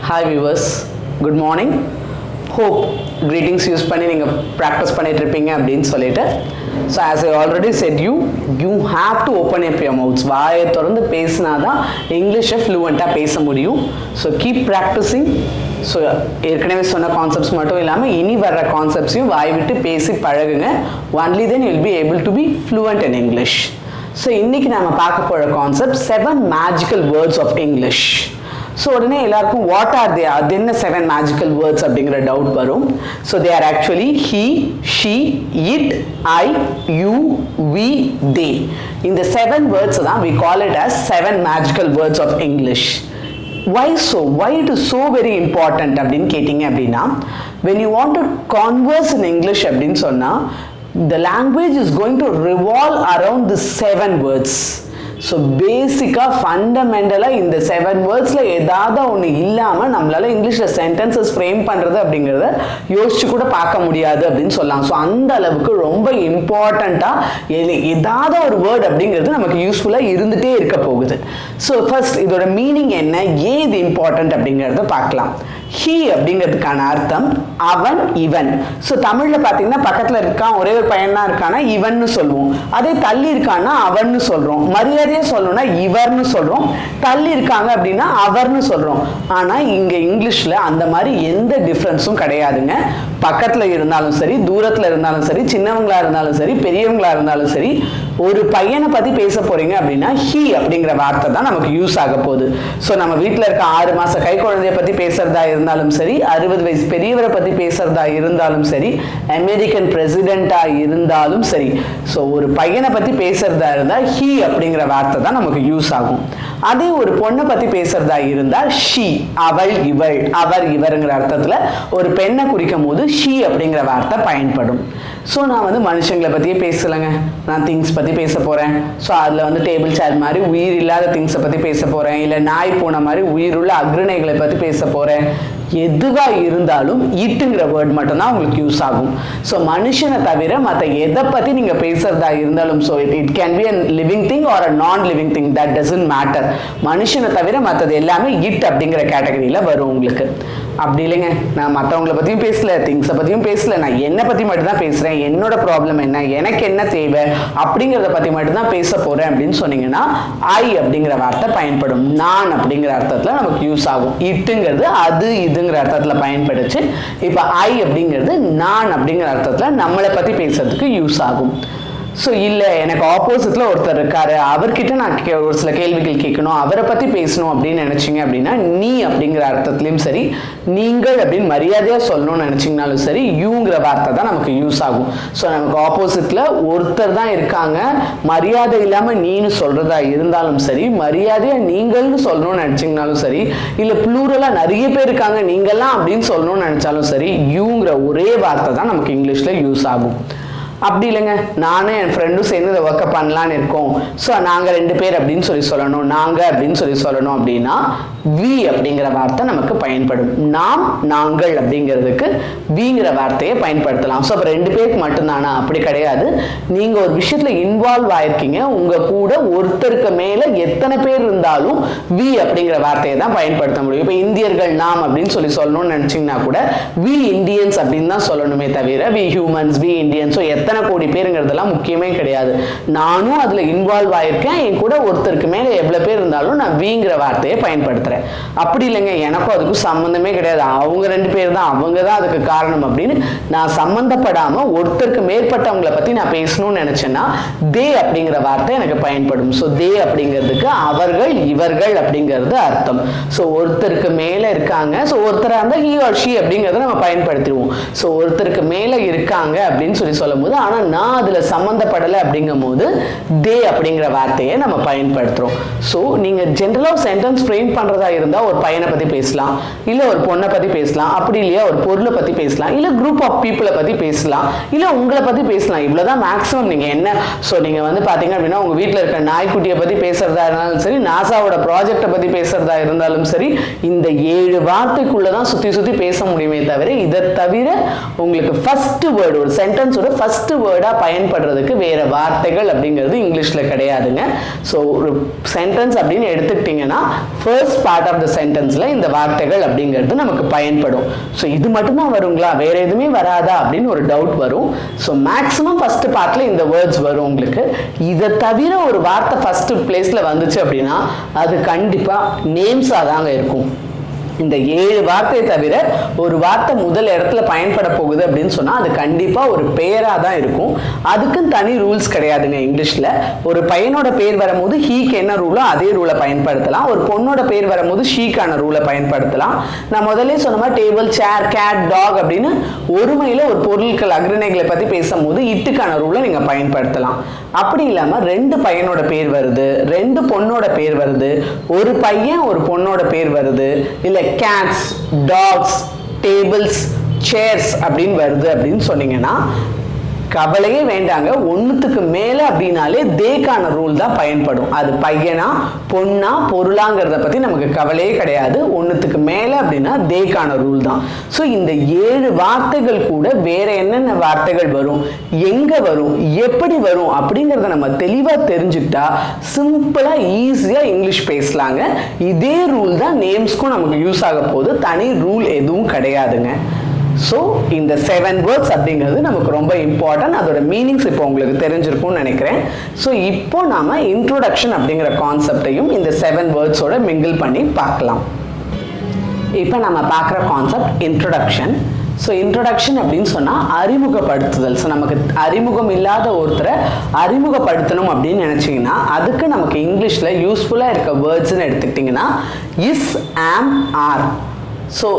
Hi viewers, good morning. Hope greetings use பண்ணி நீங்கள் practice பண்ணிட்டு இருப்பீங்க அப்படின்னு சொல்லிட்டு so as I already said you have to open up your mouths. வாயை திறந்து பேசினா தான் இங்கிலீஷை ஃப்ளூவெண்ட்டாக பேச முடியும். So keep practising. ஸோ ஏற்கனவே சொன்ன கான்செப்ட்ஸ் மட்டும் இல்லாமல் இனி வர்ற கான்செப்ட்ஸையும் வாய் விட்டு பேசி பழகுங்க. Only then you will be able to be fluent in English. So இன்றைக்கி நம்ம பார்க்க போகிற concept 7 magical words of English. So உடனே எல்லாருக்கும் வாட் ஆர் தே, அது என்ன 7 மேஜிக்கல் வேர்ட்ஸ் அப்படிங்கிற டவுட் வரும். So they are actually he, she, it, I, you, we, they. இந்த 7 வேர்ட்ஸ் தான் we call it as 7 magical words of English. Why so? Why it is so very important அப்படின்னு கேட்டிங்க அப்படின்னா, when you want to converse in English அப்படின்னு சொன்னால் the language is going to revolve around the 7 words. So பேசிக்காக ஃபண்டமெண்டலாக இந்த 7 வேர்ட்ஸில் ஏதாவது ஒன்று இல்லாமல் நம்மளால் இங்கிலீஷில் சென்டென்சஸ் ஃப்ரேம் பண்ணுறது அப்படிங்கிறத யோசிச்சு கூட பார்க்க முடியாது அப்படின்னு சொல்லலாம். ஸோ அந்த அளவுக்கு ரொம்ப இம்பார்ட்டண்ட்டாக ஏதாவது ஒரு வேர்ட் அப்படிங்கிறது நமக்கு யூஸ்ஃபுல்லாக இருந்துகிட்டே இருக்க போகுது. ஸோ ஃபர்ஸ்ட் இதோட மீனிங் என்ன, ஏன் இது இம்பார்ட்டண்ட் அப்படிங்கிறத பார்க்கலாம். ஹீ அப்படிங்கிறதுக்கான அர்த்தம் அவன், இவன். ஸோ தமிழில் பார்த்தீங்கன்னா பக்கத்தில் இருக்கான், ஒரே ஒரு பையனா இருக்கானா இவன்னு சொல்லுவோம். அதே தள்ளி இருக்கான்னா அவன்னு சொல்கிறோம். மரியாதையே சொல்லணும்னா இவர்னு சொல்கிறோம். தள்ளி இருக்காங்க அப்படின்னா அவர்னு சொல்கிறோம். ஆனால் இங்கே இங்கிலீஷில் அந்த மாதிரி எந்த டிஃப்ரென்ஸும் கிடையாதுங்க. பக்கத்தில் இருந்தாலும் சரி, தூரத்தில் இருந்தாலும் சரி, சின்னவங்களாக இருந்தாலும் சரி, பெரியவங்களாக இருந்தாலும் சரி, ஒரு பையனை பற்றி பேச போகிறீங்க அப்படின்னா ஹீ அப்படிங்கிற வார்த்தை தான் நமக்கு யூஸ் ஆக போகுது. ஸோ நம்ம வீட்டில் இருக்க 6 மாத கை குழந்தைய பற்றி பேசுகிறதா இருந்தாலும் சரி, 60 வயசு பெரியவரை பற்றி பேசுகிறதா இருந்தாலும் சரி, அமெரிக்கன் பிரசிடெண்ட்டாக இருந்தாலும் சரி, ஸோ ஒரு பையனை பற்றி பேசுகிறதா இருந்தால் ஹீ அப்படிங்கிற வார்த்தை தான் நமக்கு யூஸ் ஆகும். அதே ஒரு பொண்ணை பற்றி பேசுகிறதா இருந்தால் ஷீ, அவள், இவள், அவர், இவருங்கிற அர்த்தத்தில் ஒரு பெண்ணை குறிக்கும் போது ஷீ அப்படிங்கிற வார்த்தை பயன்படும். ஸோ நான் மனுஷங்களை பற்றியே பேசலைங்க, நான் திங்ஸ் பற்றி பேச போகிறேன். ஸோ அதில் டேபிள் சேர் மாதிரி உயிர் இல்லாத திங்ஸை பற்றி பேச போகிறேன், இல்லை நாய் பூனை மாதிரி உயிருள்ள அக்ரணைகளை பற்றி பேச போகிறேன். எதுவாக இருந்தாலும் இட்டுங்கிற வேர்ட் மட்டும்தான் உங்களுக்கு யூஸ் ஆகும். ஸோ மனுஷனை தவிர மற்ற எதை பற்றி நீங்கள் பேசுகிறதா இருந்தாலும், so it can be a living thing or a non living thing, that doesn't matter. மனுஷனை தவிர மற்றது எல்லாமே இட் அப்படிங்கிற கேட்டகரியில் வரும் உங்களுக்கு. அப்படி இல்லைங்க, நான் மற்றவங்கள பற்றியும் பேசல, திங்ஸை பற்றியும் பேசல, நான் என்னை பற்றி மட்டும்தான் பேசுகிறேன், என்னோட ப்ராப்ளம் என்ன, எனக்கு என்ன தேவை அப்படிங்கிறத பற்றி மட்டும்தான் பேச போகிறேன் அப்படின்னு சொன்னீங்கன்னா ஐ அப்படிங்கிற வார்த்தை பயன்படும். நான் அப்படிங்கிற அர்த்தத்தில் நமக்கு யூஸ் ஆகும். இட்டுங்கிறது அது இதுங்கிற அர்த்தத்தில் பயன்படுச்சு. இப்போ ஐ அப்படிங்கிறது நான் அப்படிங்கிற அர்த்தத்தில் நம்மளை பற்றி பேசுறதுக்கு யூஸ் ஆகும். ஸோ இல்லை எனக்கு ஆப்போசிட்டில் ஒருத்தர் இருக்காரு, அவர்கிட்ட நான் ஒரு சில கேள்விகள் கேட்கணும், அவரை பற்றி பேசணும் அப்படின்னு நினச்சிங்க அப்படின்னா நீ அப்படிங்கிற அர்த்தத்துலையும் சரி, நீங்கள் அப்படின்னு மரியாதையாக சொல்லணும்னு நினச்சிங்கனாலும் சரி, யூங்கிற வார்த்தை தான் நமக்கு யூஸ் ஆகும். ஸோ நமக்கு ஆப்போசிட்டில் ஒருத்தர் தான் இருக்காங்க, மரியாதை இல்லாமல் நீன்னு சொல்கிறதா இருந்தாலும் சரி, மரியாதையாக நீங்கள்னு சொல்லணும்னு நினச்சிங்கனாலும் சரி, இல்லை ப்ளூரலாக நிறைய பேர் இருக்காங்க நீங்கள்லாம் அப்படின்னு சொல்லணும்னு நினச்சாலும் சரி, யூங்கிற ஒரே வார்த்தை தான் நமக்கு இங்கிலீஷில் யூஸ் ஆகும். அப்படி இல்லைங்க, நானும் என் ஃப்ரெண்டும் சேர்ந்து இதை ஒர்க்கை பண்ணலான்னு இருக்கோம், ஸோ நாங்கள் 2 பேர் அப்படின்னு சொல்லணும், நாங்கள் அப்படின்னு சொல்லணும் அப்படின்னா வி அப்படிங்கிற வார்த்தை நமக்கு பயன்படும். நாம், நாங்கள் அப்படிங்கிறதுக்கு விங்கிற வார்த்தையை பயன்படுத்தலாம். ஸோ அப்போ 2 பேருக்கு மட்டும்தானா? அப்படி கிடையாது. நீங்கள் ஒரு விஷயத்தில் இன்வால்வ் ஆயிருக்கீங்க, உங்கள் கூட ஒருத்தருக்கு மேலே எத்தனை பேர் இருந்தாலும் வி அப்படிங்கிற வார்த்தையை தான் பயன்படுத்த முடியும். இப்போ இந்தியர்கள் நாம் அப்படின்னு சொல்லணும்னு நினச்சிங்கன்னா கூட வி இண்டியன்ஸ் அப்படின்னு தான் சொல்லணுமே தவிர we humans, we Indians, so எத்தனை கோடி பேருங்கிறதெல்லாம் முக்கியமே கிடையாது. நானும் அதில் இன்வால்வ் ஆயிருக்கேன், என் கூட ஒருத்தருக்கு மேலே எவ்வளோ பேர் இருந்தாலும் நான் விங்கிற வார்த்தையை பயன்படுத்துகிறேன். அப்படி இல்லைங்க, எனக்கும் அதுக்கும் சம்மந்தமே கிடையாது, அவங்க 2 பேர் தான், அவங்க தான் அதுக்கு காரணம் அப்படின்னு நான் சம்மந்தப்படாமல் ஒருத்தருக்கு மேற்பட்டவங்களை பற்றி நான் பேசணும்னு நினச்சேன்னா தே அப்படிங்கிற வார்த்தை எனக்கு பயன்படும். ஸோ தே அப்படிங்கிறதுக்கு அவர்கள், இவர்கள் அப்படிங்கிறது அர்த்தம். ஸோ ஒருத்தருக்கு மேலே இருக்காங்க, ஸோ ஒருத்தராக இருந்தால் ஹி ஆர் ஷி அப்படிங்கிறத நம்ம பயன்படுத்திடுவோம். ஸோ ஒருத்தருக்கு மேலே இருக்காங்க அப்படின்னு சொல்லும் போது, ஆனால் நான் அதில் சம்மந்தப்படலை அப்படிங்கும் போது தே அப்படிங்கிற வார்த்தையை நம்ம பயன்படுத்துகிறோம். ஸோ நீங்கள் ஜென்ரலாக சென்டென்ஸ் ஃப்ரேம் பண்ணுறதா இருந்தால் ஒரு பையனை பற்றி பேசலாம், இல்லை ஒரு பொண்ணை பற்றி பேசலாம், அப்படி இல்லையா ஒரு பொருளை பற்றி பேசலாம், இல்லை குரூப் ஆஃப் பீப்புளை பற்றி பேசலாம், இல்லை உங்களை பற்றி பேசலாம். இவ்வளோதான் மேக்ஸிமம். நீங்கள் என்ன, ஸோ நீங்கள் பார்த்தீங்க அப்படின்னா உங்கள் வீட்டில் இருக்க நாய்க்குட்டியை பற்றி பேசுகிறதா இருந்தாலும் சரி, நாசாவோட ப்ராஜெக்டை பற்றி பேசுகிறதா இருந்தாலும் சரி, இந்த 7 வார்த்தைக்குள்ளே தான் சுற்றி பேச முடியுமே தவிர, இதை தவிர உங்களுக்கு ஃபர்ஸ்ட் வேர்டு, ஒரு சென்டென்ஸோட ஃபர்ஸ்ட் ஃபர்ஸ்ட் வேர்டா பயன்படுறதுக்கு வேற வார்த்தைகள் அப்படிங்கிறது இங்கிலீஷ்ல கிடையாதுங்க. ஸோ ஒரு சென்டென்ஸ் அப்படின்னு எடுத்துக்கிட்டிங்கன்னா ஃபர்ஸ்ட் பார்ட் ஆஃப் த சென்டென்ஸ்ல இந்த வார்த்தைகள் அப்படிங்கிறது நமக்கு பயன்படும். ஸோ இது மட்டும்தான் வருங்களா, வேற எதுவுமே வராதா அப்படின்னு ஒரு டவுட் வரும். ஸோ மேக்ஸிமம் ஃபர்ஸ்ட் பார்ட்ல இந்த வேர்ட்ஸ் வரும் உங்களுக்கு. இதை தவிர ஒரு வார்த்தை ஃபர்ஸ்ட் பிளேஸ்ல வந்துச்சு அப்படின்னா அது கண்டிப்பா நேம்ஸா தாங்க இருக்கும். இந்த 7 வார்த்தையை தவிர ஒரு வார்த்தை முதல் இடத்துல பயன்பட போகுது அப்படின்னு சொன்னா அது கண்டிப்பா ஒரு பெயரா தான் இருக்கும். அதுக்குன்னு தனி ரூல்ஸ் கிடையாதுங்க இங்கிலீஷ்ல. ஒரு பையனோட பேர் வரும்போது ஹீக்கு என்ன ரூலோ அதே ரூலை பயன்படுத்தலாம். ஒரு பொண்ணோட பேர் வரும்போது ஷீக்கான ரூலை பயன்படுத்தலாம். நான் முதல்ல சொன்ன மாதிரி டேபிள், சேர், கேட், டாக் அப்படின்னு ஒருமையில ஒரு பொருட்கள் அக்ரணைகளை பத்தி பேசும்போது இட்டுக்கான ரூலை நீங்க பயன்படுத்தலாம். அப்படி இல்லாம 2 பையனோட பேர் வருது, 2 பொண்ணோட பேர் வருது, ஒரு பையன் ஒரு பொண்ணோட பேர் வருது, இல்ல cats, dogs, tables, chairs அப்படின்னு வருது அப்படின்னு சொன்னீங்கன்னா கவலையே வேண்டாங்க. ஒன்றுத்துக்கு மேலே அப்படின்னாலே தேக்கான ரூல் தான் பயன்படும். அது பையனா பொண்ணா பொருளாங்கிறத பற்றி நமக்கு கவலையே கிடையாது. ஒன்றுத்துக்கு மேலே அப்படின்னா தேக்கான ரூல் தான். ஸோ இந்த 7 வார்த்தைகள் கூட வேற என்னென்ன வார்த்தைகள் வரும், எங்கே வரும், எப்படி வரும் அப்படிங்கிறத நம்ம தெளிவாக தெரிஞ்சுக்கிட்டா சிம்பிளாக ஈஸியாக இங்கிலீஷ் பேசலாங்க. இதே ரூல் தான் நேம்ஸ்க்கும் நமக்கு யூஸ் ஆக போகுது. தனி ரூல் எதுவும் கிடையாதுங்க. ஸோ இந்த 7 வேர்ட்ஸ் அப்படிங்கிறது நமக்கு ரொம்ப இம்பார்ட்டன்ட். அதோட மீனிங்ஸ் இப்போ உங்களுக்கு தெரிஞ்சிருக்கும்னு நினைக்கிறேன். ஸோ இப்போ நாம இன்ட்ரோடக்ஷன் அப்படிங்கிற கான்செப்டையும் இந்த 7 வேர்ட்ஸோட மிங்கிள் பண்ணி பார்க்கலாம். இப்போ நம்ம பார்க்குற கான்செப்ட் இன்ட்ரோடக்ஷன். ஸோ இன்ட்ரோடக்ஷன் அப்படின்னு சொன்னால் அறிமுகப்படுத்துதல். ஸோ நமக்கு அறிமுகம் இல்லாத ஒருத்தரை அறிமுகப்படுத்தணும் அப்படின்னு நினச்சிங்கன்னா அதுக்கு நமக்கு இங்கிலீஷில் யூஸ்ஃபுல்லாக இருக்க வேர்ட்ஸ்ன்னு எடுத்துக்கிட்டிங்கன்னா இஸ், ஆம், ஆர். ஸோ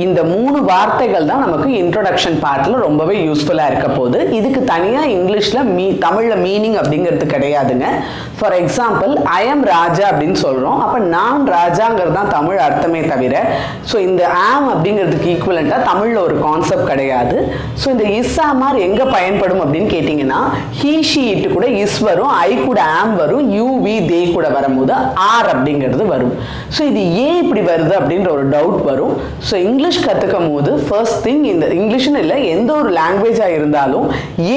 இந்த 3 வார்த்தைகள் தான் நமக்கு இன்ட்ரோடக்ஷன் பார்ட்ல ரொம்பவே யூஸ்ஃபுல்லா இருக்க போகுது. இதுக்கு தனியா இங்கிலீஷ்ல தமிழ்ல மீனிங் அப்படிங்கிறது கிடையாதுங்க. ஃபார் எக்ஸாம்பிள் ஐ எம் ராஜா அப்படின்னு சொல்றோம். அப்ப நான் ராஜாங்கிறது தான் தமிழ் அர்த்தமே தவிர ஸோ இந்த ஆம் அப்படிங்கிறதுக்கு ஈக்குவலண்டா தமிழ்ல ஒரு கான்செப்ட் கிடையாது. ஸோ இந்த இஸ், ஆமார் எங்க பயன்படும் அப்படின்னு கேட்டீங்கன்னா ஹீ, ஷீ, இட் கூட இஸ் வரும், ஐ கூட ஆம் வரும், யூ, வி, தே கூட வரும்போது ஆர் அப்படிங்கிறது வரும். ஸோ இது ஏன் இப்படி வருது அப்படின்ற ஒரு டவுட் வரும். ஸோ இங்கிலீஷ் கற்றுக்கும் போது ஃபர்ஸ்ட் திங், இந்த இங்கிலீஷ்னு இல்லை எந்த ஒரு லாங்குவேஜாக இருந்தாலும்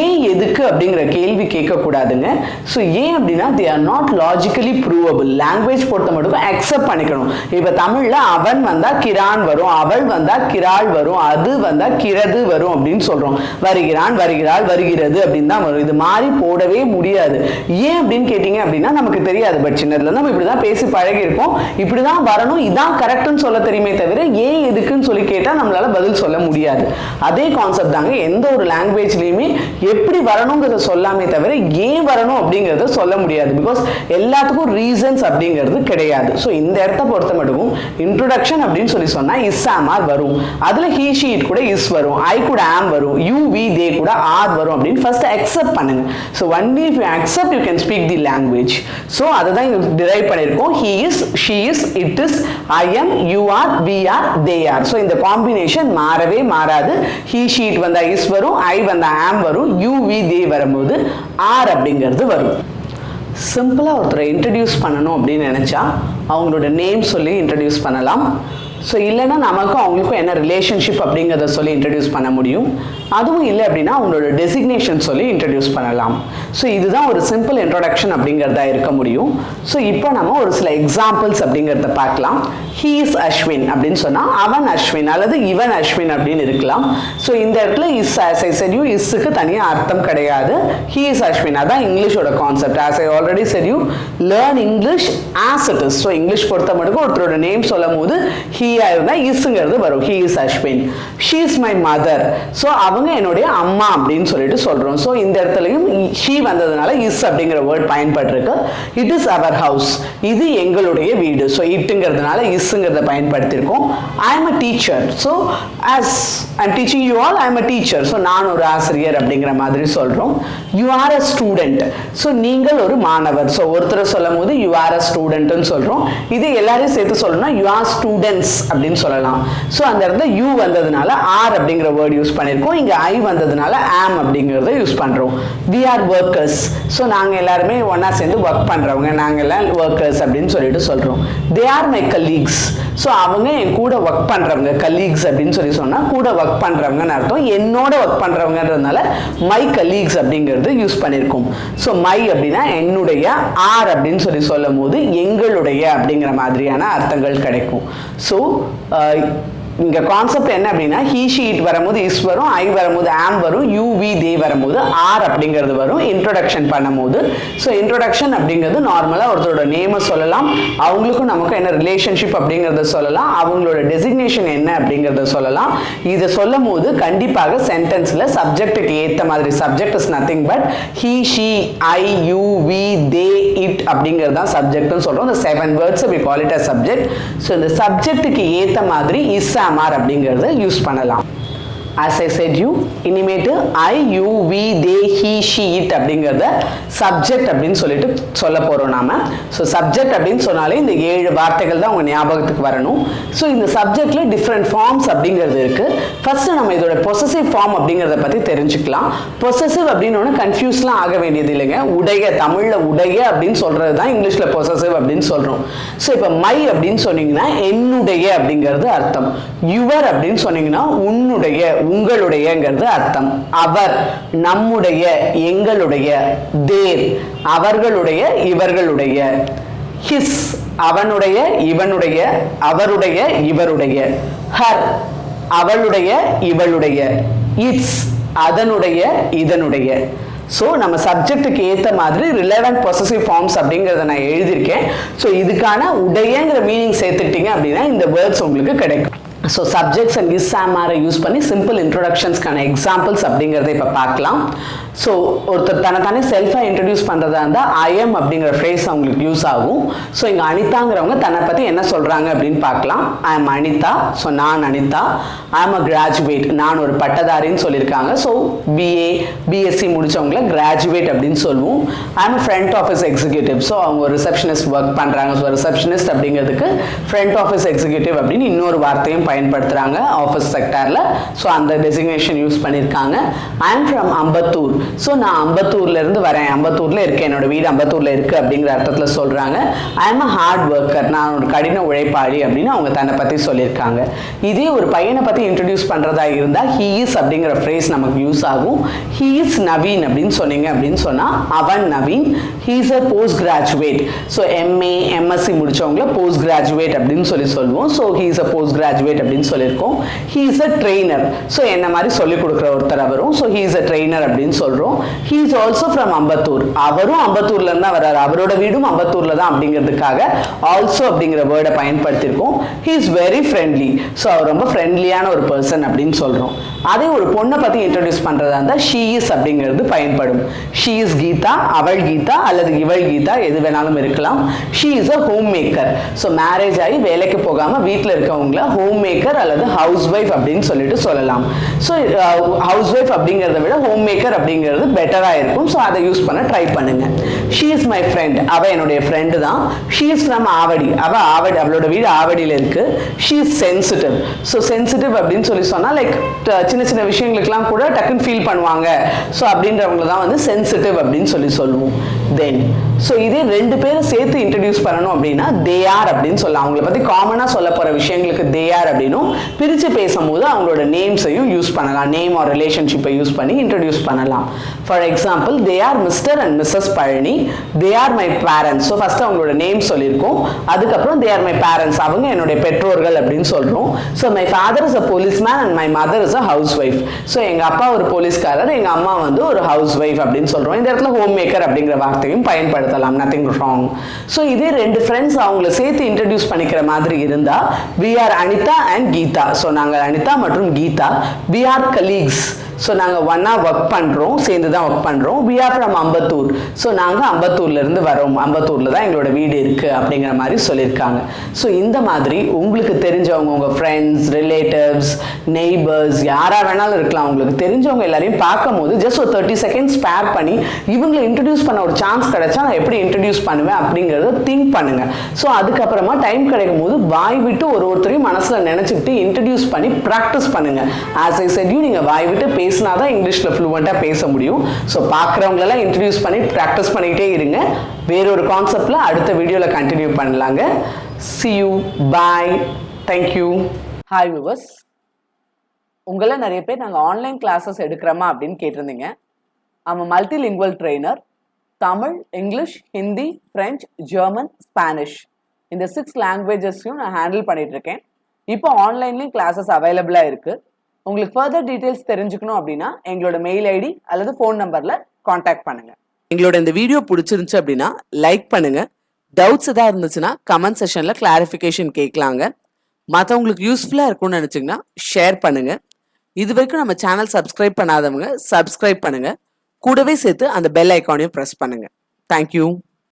ஏன் எதுக்கு அப்படிங்கிற கேள்வி கேட்கக்கூடாதுங்க. ஸோ ஏன் அப்படின்னா they are not logically provable. Language பொறுத்த மட்டும் அக்செப்ட் பண்ணிக்கணும். இப்போ தமிழில் அவன் வந்தால் கிரான் வரும், அவள் வந்தால் கிராள் வரும், அது வந்தால் கிரது வரும் அப்படின்னு சொல்கிறோம். வருகிறான், வருகிறாள், வருகிறது அப்படின்னு தான் வரும். இது மாதிரி போடவே முடியாது. ஏன் அப்படின்னு கேட்டிங்க அப்படின்னா நமக்கு தெரியாது. பட் சின்னதுல நம்ம இப்படி தான் பேசி பழகிருக்கோம், இப்படி தான் வரணும், இதான் கரெக்டுன்னு சொல்ல தெரியுமே தவிர ஏன் எதுக்குன்னு சொல்லி கேட்டால் நம்மளால பதில் சொல்ல முடியாது. அதே கான்செப்ட் தாங்க எந்த ஒரு லாங்குவேஜ்லையுமே எப்படி வரணுங்கிறத சொல்லாமே தவிர ஏன் வரணும் அப்படிங்கிறத சொல்ல முடியாது. பிகாஸ் எல்லாத்துக்கும் ரீசன்ஸ் அப்படிங்கிறது கிடையாது. ஸோ இந்த இடத்த பொறுத்த மட்டும் இன்ட்ரோடக்ஷன் அப்படின்னு சொல்லி சொன்னா இஸ், ஆம், ஆர் வரும். அதுல ஹீ, ஷீ, இட் கூட இஸ் வரும், ஐ கூட ஆம் வரும், யூ, வி, தே கூட ஆர் வரும் அப்படின்னு ஃபர்ஸ்ட் அக்செப்ட் பண்ணுங்க. So only if you accept you can speak the language. So அதை தான் இங்க டிரைவ் பண்ணியிருக்கோம். He is, she is, it is, I am, you are, we are, they are. So இந்த combination மாறவே மாறாது. ஹீ, ஷீ, இட் வந்தா is வரும், I வந்தா ஆம் வரும், யூ, வி, தே வரும்போது ஆர் அப்படிங்கிறது வரும். சிம்பிளா ஒருத்தரை இன்ட்ரடியூஸ் பண்ணணும் அப்படின்னு நினைச்சா அவங்களோட நேம் சொல்லி இன்ட்ரடியூஸ் பண்ணலாம். ஸோ இல்லைன்னா நமக்கும் அவங்களுக்கும் என்ன ரிலேஷன்ஷிப் அப்படிங்கிறத சொல்லி இன்ட்ரடியூஸ் பண்ண முடியும். அதுவும் இல்லை அப்படின்னா அவங்களோட டெசிக்னேஷன் சொல்லி இன்ட்ரடியூஸ் பண்ணலாம். ஸோ இதுதான் ஒரு சிம்பிள் இன்ட்ரோடக்ஷன் அப்படிங்கிறதா இருக்க முடியும். ஸோ இப்போ நம்ம ஒரு சில எக்ஸாம்பிள்ஸ் அப்படிங்கிறத பார்க்கலாம். ஹீ இஸ் அஸ்வின் அப்படின்னு சொன்னால் அவன் அஸ்வின் அல்லது இவன் அஸ்வின் அப்படின்னு இருக்கலாம். ஸோ இந்த இடத்துல is, as I said you, இஸ்ஸுக்கு தனியாக அர்த்தம் கிடையாது. ஹீ இஸ் அஸ்வின், அதான் இங்கிலீஷோட concept. as I already said you, learn English as it is. So English பொறுத்த மட்டும் ஒருத்தரோட நேம் சொல்லும் போது ஹீ இருந்தா இஸ்ங்கிறது வரும். He is Ashwin. She is my mother. So அவங்க என்னுடைய அம்மா அப்படின்னு சொல்லிட்டு சொல்றோம். ஸோ இந்த இடத்துலையும் ஷீ வந்ததுனால இஸ் அப்படிங்கிற வேர்ட் பயன்பட்டிருக்கு. இட் இஸ் அவர் ஹவுஸ், இது எங்களுடைய வீடு. ஸோ இட்டுங்கிறதுனால இஸ்ங்கிறத பயன்படுத்தியிருக்கோம். I am a teacher. So as I'm teaching you all, I am a teacher. So நான் ஒரு ஆசிரியர் அப்படிங்கிற மாதிரி சொல்றோம். You are a student. So நீங்கள் ஒரு மாணவர். ஸோ ஒருத்தரை சொல்லும் போது யூ ஆர் அ ஸ்டூடெண்ட்னு சொல்றோம். இது எல்லாரையும் சேர்த்து சொல்லணும்னா யூ ஆர் ஸ்டூடெண்ட்ஸ் அப்படின்னு சொல்லலாம். ஸோ அந்த இடத்துல யூ வந்ததுனால ஆர் அப்படிங்கிற வேர்டு யூஸ் பண்ணியிருக்கோம். இங்கே ஐ வந்ததுனால ஆம் அப்படிங்கிறத யூஸ் பண்ணுறோம். We R workers. ஸோ நாங்கள் எல்லாருமே ஒன்றா சேர்ந்து ஒர்க் பண்ணுறவங்க, நாங்கள் எல்லாம் ஒர்க்கர்ஸ் அப்படின்னு சொல்லிட்டு சொல்கிறோம். தே ஆர் மை கலீக்ஸ். ஸோ அவங்க என் கூட ஒர்க் பண்ணுறவங்க, கலீக்ஸ் அப்படின்னு சொல்லி சொன்னால் கூட ஒர்க் பண்ணுறவங்கன்னு அர்த்தம். என்னோட ஒர்க் பண்ணுறவங்கன்றதுனால மை கலீக்ஸ் அப்படிங்கிறது யூஸ் பண்ணியிருக்கோம். ஸோ மை அப்படின்னா என்னுடைய, ஆர் அப்படின்னு சொல்லி சொல்லும் போது எங்களுடைய அப்படிங்கிற மாதிரியான அர்த்தங்கள் கிடைக்கும். ஸோ இங்கே கான்செப்ட் என்ன அப்படின்னா ஹீ ஷீ இட் வரும்போது இஸ் வரும், ஐ வரும்போது ஆம் வரும், யூ வி தே வரும்போது ஆர் அப்படிங்கிறது வரும் இன்ட்ரோடக்ஷன் பண்ணும்போது. ஸோ இன்ட்ரோடக்ஷன் அப்படிங்கிறது நார்மலாக ஒருத்தரோட நேமை சொல்லலாம், அவங்களுக்கும் நமக்கும் என்ன ரிலேஷன்ஷிப் அப்படிங்கிறத சொல்லலாம், அவங்களோட டெசிக்னேஷன் என்ன அப்படிங்கிறத சொல்லலாம். இதை சொல்லும் போது கண்டிப்பாக சென்டென்ஸில் சப்ஜெக்டுக்கு ஏற்ற மாதிரி, subject is nothing but he she I you we they it அப்படிங்கிறது தான் சப்ஜெக்ட்னு சொல்கிறோம். இந்த 7 words we call it as subject. So இந்த சப்ஜெக்டுக்கு ஏற்ற மாதிரி இஸ் ஆர் அப்படிங்கறத யூஸ் பண்ணலாம். As I said you, இனிமேட்டு I, you, we, they, he, she, it அப்படிங்கிறத சப்ஜெக்ட் அப்படின்னு சொல்லிட்டு சொல்ல போகிறோம் நாம. ஸோ சப்ஜெக்ட் அப்படின்னு சொன்னாலே இந்த 7 வார்த்தைகள் தான் உங்கள் ஞாபகத்துக்கு வரணும். ஸோ இந்த சப்ஜெக்ட்ல டிஃப்ரெண்ட் ஃபார்ம்ஸ் அப்படிங்கிறது இருக்கு. ஃபர்ஸ்ட் நம்ம இதோட பொசசிவ் ஃபார்ம் அப்படிங்கிறத பற்றி தெரிஞ்சுக்கலாம். பொசசிவ் அப்படின்னு கன்ஃபியூஸ்லாம் ஆக வேண்டியது இல்லைங்க. உடைய, தமிழில் உடைய அப்படின்னு சொல்றது தான் இங்கிலீஷில் பொசசிவ் அப்படின்னு சொல்கிறோம். ஸோ இப்போ மை அப்படின்னு சொன்னீங்கன்னா என்னுடைய அப்படிங்கிறது அர்த்தம். யுவர் அப்படின்னு சொன்னீங்கன்னா உன்னுடைய, உங்களுடையங்கிறது அர்த்தம். அவர் நம்முடைய, எங்களுடைய. தேர் அவர்களுடைய, இவர்களுடைய. ஹிஸ் அவனுடைய, இவனுடைய, அவருடைய, இவருடைய. ஹர் அவளுடைய, இவளுடைய. இட்ஸ் அதனுடைய, இதனுடைய. ஸோ நம்ம சப்ஜெக்டுக்கு ஏற்ற மாதிரி ரிலவெண்ட் பொசசிவ் ஃபார்ம்ஸ் அப்படிங்கிறத நான் எழுதியிருக்கேன். ஸோ இதுக்கான உடையங்கிற மீனிங் சேர்த்துக்கிட்டீங்க அப்படின்னா இந்த வேர்ட்ஸ் உங்களுக்கு கிடைக்கும். ஸோ சப்ஜெக்ட்ஸ் அண்ட் இஸ் ஆம் ஆரை யூஸ் பண்ணி சிம்பிள் இன்ட்ரோடக்ஷன்ஸ்க்கான எக்ஸாம்பிள்ஸ் அப்படிங்கிறத இப்போ பார்க்கலாம். ஸோ ஒருத்தர் தன்னை செல்ஃபாக இன்ட்ரடியூஸ் பண்ணுறதா இருந்தால் ஐஎம் அப்படிங்கிற ஃப்ரேஸ் அவங்களுக்கு யூஸ் ஆகும். ஸோ இங்கே அனிதாங்கிறவங்க தன்னை பற்றி என்ன சொல்கிறாங்க அப்படின்னு பார்க்கலாம். I am Anitha. ஸோ நான் Anitha. I am a graduate. நான் ஒரு பட்டதாரின்னு சொல்லியிருக்காங்க. ஸோ பிஏ பிஎஸ்சி முடித்தவங்கள கிராஜுவேட் அப்படின்னு சொல்லுவோம். I am front office executive. So அவங்க ஒரு ரிசப்ஷனிஸ்ட் ஒர்க் பண்ணுறாங்க. ஸோ ரிசப்ஷனிஸ்ட் அப்படிங்கிறதுக்கு ஃப்ரண்ட் ஆஃபீஸ் எக்ஸிக்யூட்டிவ் அப்படின்னு இன்னொரு வார்த்தையும் பயன்படுத்துகிறாங்க ஆஃபீஸ் செக்டாரில். ஸோ அந்த டெசிக்னேஷன் யூஸ் பண்ணியிருக்காங்க. I am from Ambattur. So நான் அம்பத்தூர்லேருந்து வரேன், அம்பத்தூரில் இருக்கேன், என்னோட வீடு அம்பத்தூரில் இருக்குது அப்படிங்கிற அர்த்தத்தில் சொல்கிறாங்க. ஐ எம் அ ஹார்ட் ஒர்க்கர். நான் ஒரு கடின உழைப்பாளி அப்படின்னு அவங்க தன்னை பற்றி சொல்லியிருக்காங்க. இதே ஒரு பையனை பற்றி இன்ட்ரடியூஸ் பண்ணுறதா இருந்தால் ஹீ இஸ் அப்படிங்கிற ஃப்ரேஸ் நமக்கு யூஸ் ஆகும். ஹீ இஸ் நவீன் அப்படின்னு சொன்னீங்க அப்படின்னு சொன்னால் அவன் நவீன். He is a postgraduate. So MA MSc முடித்தவங்கள போஸ்ட் கிராஜுவேட் அப்படின்னு சொல்லுவோம். So he is a postgraduate அப்படின்னு சொல்லியிருக்கோம். He is a trainer. So என்ன மாதிரி சொல்லிக் கொடுக்குற ஒருத்தர் அவரும். So he is a trainer அப்படின்னு சொல்கிறோம். He is also from Ambattur. அவரும் அம்பத்தூர்ல இருந்து வர்றாரு, அவரோட வீடும் அம்பத்தூர்ல தான் அப்படிங்கிறதுக்காக also அப்படிங்கிற வேர்டை பயன்படுத்தியிருக்கோம். He is very friendly. So அவர் ரொம்ப ஃப்ரெண்ட்லியான ஒரு பர்சன் அப்படின்னு சொல்றோம். அதே ஒரு பொண்ணை பத்தி இன்ட்ரோடியூஸ் பண்றதா இருந்தால் she is அப்படிங்கிறது பயன்படும். she is கீதா, அவள் கீதா அல்லது இவள் கீதா, எது வேணாலும் இருக்கலாம். she is a homemaker. So marriage ஆகி வேலைக்கு போகாம வீட்டில் இருக்கவங்கள ஹோம் மேக்கர் அல்லது ஹவுஸ் ஒய்ஃப் அப்படின்னு சொல்லிட்டு சொல்லலாம். ஸோ ஹவுஸ் ஒய்ஃப் அப்படிங்கிறத விட ஹோம் மேக்கர் அப்படிங்கிறது பெட்டராக இருக்கும். ஸோ அதை யூஸ் பண்ண ட்ரை பண்ணுங்க. She is my friend. அவள் என்னுடைய ஃப்ரெண்டு தான். She is from Avadi. அவளோட வீடு ஆவடியில் இருக்கு. She is sensitive. So sensitive அப்படின்னு சொல்லி சொன்னால் லைக் சின்ன சின்ன விஷயங்களுக்கெல்லாம் கூட டக்குன்னு ஃபீல் பண்ணுவாங்க. ஸோ அப்படின்றவங்க தான் வந்து சென்சிட்டிவ் அப்படின்னு சொல்லுவோம். தென் ஸோ இதே 2 பேரை சேர்த்து இன்ட்ரடியூஸ் பண்ணணும் அப்படின்னா தே ஆர் அப்படின்னு சொல்லலாம். அவங்கள பற்றி காமனாக சொல்ல போகிற விஷயங்களுக்கு தே ஆர் அப்படின்னும், பிரித்து பேசும்போது அவங்களோட நேம்ஸையும் யூஸ் பண்ணலாம். நேம் ஆர் ரிலேஷன்ஷிப்பை யூஸ் பண்ணி இன்ட்ரடியூஸ் பண்ணலாம். For example, they are Mr and Mrs Palani. They are my parents. So first அவங்களோட நேம் சொல்லியிருக்கோம். அதுக்கப்புறம் தே ஆர் மை பேரண்ட்ஸ், அவங்க என்னுடைய பெற்றோர்கள் அப்படின்னு சொல்கிறோம். So my father is a policeman and my mother is a house wife. So எங்கள் அப்பா ஒரு போலீஸ்காரர், எங்கள் அம்மா வந்து ஒரு ஹவுஸ் ஒய்ஃப் அப்படின்னு சொல்கிறோம். இந்த இடத்துல ஹோம் மேக்கர் அப்படிங்கிற வார்த்தையும் பயன்படுத்தலாம். Nothing wrong. ஸோ இதே 2 ஃப்ரெண்ட்ஸ் அவங்கள சேர்த்து இன்ட்ரடியூஸ் பண்ணிக்கிற மாதிரி இருந்தால் we are Anitha and Geetha. So நாங்கள் அனிதா மற்றும் Geetha. We are colleagues. So நாங்கள் ஒன்றா ஒர்க் பண்ணுறோம், சேர்ந்து தான் ஒர்க் பண்ணுறோம். We are from Ambattur. So நாங்கள் அம்பத்தூர்லேருந்து வரோம், அம்பத்தூரில் தான் எங்களோட வீடு இருக்குது அப்படிங்கிற மாதிரி சொல்லியிருக்காங்க. ஸோ இந்த மாதிரி உங்களுக்கு தெரிஞ்சவங்க, உங்கள் ஃப்ரெண்ட்ஸ், ரிலேட்டிவ்ஸ், நெய்பர்ஸ், யாராக வேணாலும் இருக்கலாம், உங்களுக்கு தெரிஞ்சவங்க எல்லாரையும் பார்க்கும் போது ஜஸ்ட் ஒரு 30 செகண்ட்ஸ் ஸ்பேர் பண்ணி இவங்களை இன்ட்ரடியூஸ் பண்ண ஒரு சான்ஸ் கிடைச்சா எப்படி இன்ட்ரடியூஸ் பண்ணுவேன் அப்படிங்கிறத திங்க் பண்ணுங்க. ஸோ அதுக்கப்புறமா டைம் கிடைக்கும் போது வாய் விட்டு ஒருத்தரையும் மனசில் நினச்சிக்கிட்டு இன்ட்ரடியூஸ் பண்ணி ப்ராக்டிஸ் பண்ணுங்க. ஆஸ் ஐ செட் யூ, நீங்கள் வாய் விட்டு பேசினா தான் இங்கிலீஷில் ஃப்ளூவெண்ட்டாக பேச முடியும். ஸோ பார்க்குறவங்களெல்லாம் இன்ட்ரடியூஸ் பண்ணி ப்ராக்டிஸ் பண்ணிக்கிட்டே இருங்க. வேறொரு கான்செப்டில் அடுத்த வீடியோவில் கண்டினியூ பண்ணலாங்க. See you, bye, thank you. Hi viewers, உங்களை நிறைய பேர் நாங்கள் ஆன்லைன் கிளாஸஸ் எடுக்கிறோமா அப்படின்னு கேட்டிருந்தீங்க. I'm a multilingual trainer. Tamil, English, Hindi, French, German, Spanish இந்த 6 லாங்குவேஜஸையும் நான் ஹேண்டில் பண்ணிட்டு இருக்கேன். இப்போ ஆன்லைன்லேயும் கிளாஸஸ் அவைலபிளாக இருக்குது. உங்களுக்கு ஃபர்தர் டீட்டெயில்ஸ் தெரிஞ்சுக்கணும் அப்படின்னா எங்களோட மெயில் ஐடி அல்லது ஃபோன் நம்பரில் காண்டாக்ட் பண்ணுங்கள். எங்களோட இந்த வீடியோ பிடிச்சிருந்துச்சு அப்படின்னா லைக் பண்ணுங்கள். டவுட்ஸ் எதாவது இருந்துச்சுன்னா கமெண்ட் செஷனில் கிளாரிஃபிகேஷன் கேட்கலாங்க. மற்றவங்களுக்கு யூஸ்ஃபுல்லாக இருக்கும்னு நினச்சிங்கன்னா ஷேர் பண்ணுங்கள். இது வரைக்கும் நம்ம சேனல் சப்ஸ்கிரைப் பண்ணாதவங்க சப்ஸ்கிரைப் பண்ணுங்கள். கூடவே சேர்த்து அந்த பெல் ஐக்கானையும் ப்ரெஸ் பண்ணுங்கள். தேங்க்யூ.